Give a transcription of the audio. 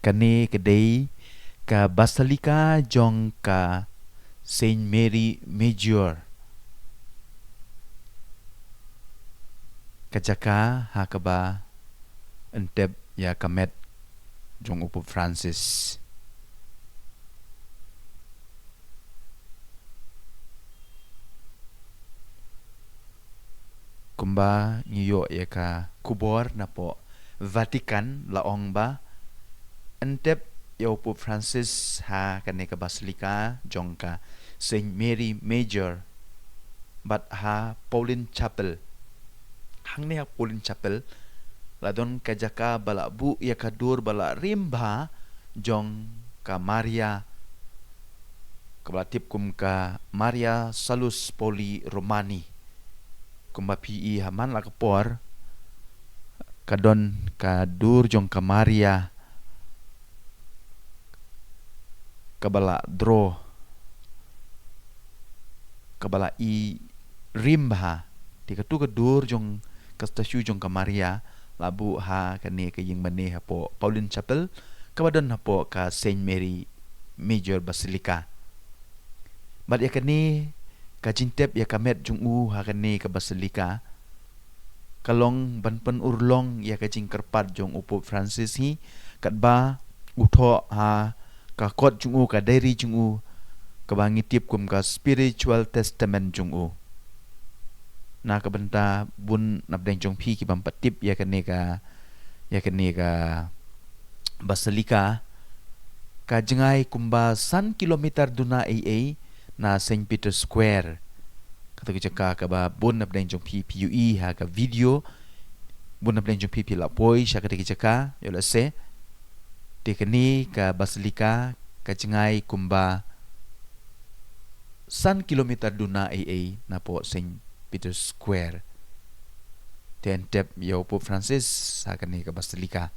kani kedai ka Basilica jong ka Saint Mary Major kajaka hakaba entep ya kamet jong upu Francis. Kumba New York ya ka kubor na po Vatican laong ba entep ya upu Francis ha kani ka Basilica jong ka Saint Mary Major bat ha Pauline Chapel hang ne ha Pauline Chapel ladon kajaka bala bu ya kadur bala rimba jong ka Maria kabatip kum ka Maria Salus Poli Romani kumba pi haman la kapor kadon kadur jong ka Maria kabala dro kabala i rimba di katu kadur jong ka stasiu jong ka Maria labu ha kani ka ying mane ha po Pauline Chapel kabadon ha po ka Saint Mary Major Basilica bat ya kani ka jintep ya kamet jung u ha kani ka Basilica kalong banpen urlong ya ka jing kerpat jong upo Francis hi kat ba utho ha ka kot jung u ka diary jung u ka bangitip kum ka spiritual testament jung u na ka benta bun nabdeng jong phi ki bam patip ya kani ka Basilica ka jengai kumba 100 kilometer duna AA na St. Peter Square kata jaka ka ba bun nabdeng jong phi PUE ha ka video bun nabdeng jong phi la poi sha kata jaka yo la se de kani ka Basilica ka jengai kumba 100 kilometer duna AA na po St. Peter Square. Tentep ya upo Francis ha kani ka Basilica.